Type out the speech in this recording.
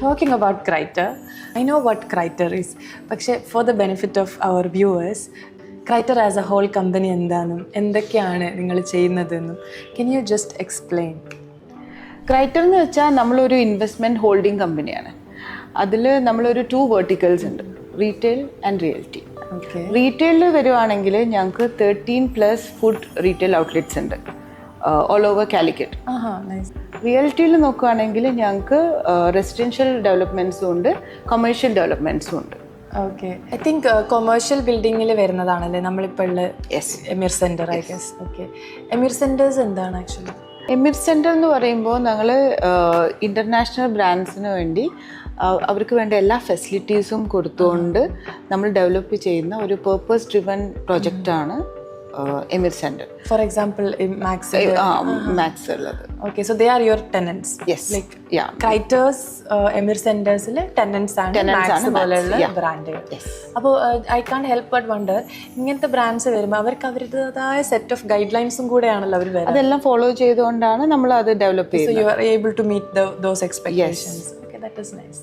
Talking about Criter, I know what Criter is. പക്ഷേ for the benefit of our viewers, Criter as a whole company എന്താണെന്നും എന്തൊക്കെയാണ് നിങ്ങൾ ചെയ്യുന്നതെന്നും can you just explain? ക്രൈറ്റർ എന്ന് വെച്ചാൽ നമ്മളൊരു ഇൻവെസ്റ്റ്മെൻറ്റ് ഹോൾഡിംഗ് കമ്പനിയാണ്. അതിൽ നമ്മളൊരു 2 verticals ഉണ്ട്, റീറ്റെയിൽ ആൻഡ് റിയൽറ്റി. റീറ്റെയിലിൽ വരുവാണെങ്കിൽ ഞങ്ങൾക്ക് 13+ ഫുഡ് റീറ്റെയിൽ ഔട്ട്ലെറ്റ്സ് ഉണ്ട് ഓൾ ഓവർ കാലിക്കറ്റ്. റിയൽറ്റിയിൽ നോക്കുകയാണെങ്കിൽ ഞങ്ങൾക്ക് റെസിഡൻഷ്യൽ ഡെവലപ്മെൻറ്റ്സും ഉണ്ട്, കൊമേഴ്ഷ്യൽ ഡെവലപ്മെൻറ്റ്സും ഉണ്ട്. ഓക്കെ, ഐ തിങ്ക് കൊമേഴ്ഷ്യൽ ബിൽഡിങ്ങിൽ വരുന്നതാണല്ലേ നമ്മളിപ്പോൾ ഉള്ള എമിർ centre, I guess. Okay, എമിർ centres എന്താണ് ആക്ച്വലി? എമിർ സെൻറ്റർ എന്ന് പറയുമ്പോൾ ഞങ്ങൾ ഇൻ്റർനാഷണൽ ബ്രാൻഡ്സിന് വേണ്ടി അവർക്ക് വേണ്ട എല്ലാ ഫെസിലിറ്റീസും കൊടുത്തുകൊണ്ട് നമ്മൾ ഡെവലപ്പ് ചെയ്യുന്ന ഒരു purpose driven പ്രൊജക്റ്റാണ് എമിർ centre. For example max ഉള്ളത്. Okay, so they are your ടെനൻറ്റ്സ്. Like ക്രൈറ്റേഴ്സ് എമിർ സെൻറ്റേഴ്സിൽ ടെനൻറ്റ്സ് ആണ് പോലെയുള്ള ബ്രാൻഡുകൾ. അപ്പോൾ I can't help but wonder, ഇങ്ങനത്തെ ബ്രാൻഡ്സ് വരുമ്പോൾ അവർക്ക് അവരുടേതായ സെറ്റ് ഓഫ് ഗൈഡ് ലൈൻസും കൂടെയാണല്ലോ അവർ വരുന്നത്. അതെല്ലാം ഫോളോ ചെയ്തുകൊണ്ടാണ് നമ്മൾ അത് ഡെവലപ്പ് ചെയ്യുന്നത്. So you are able to meet those expectations. Yes. Okay, that is nice.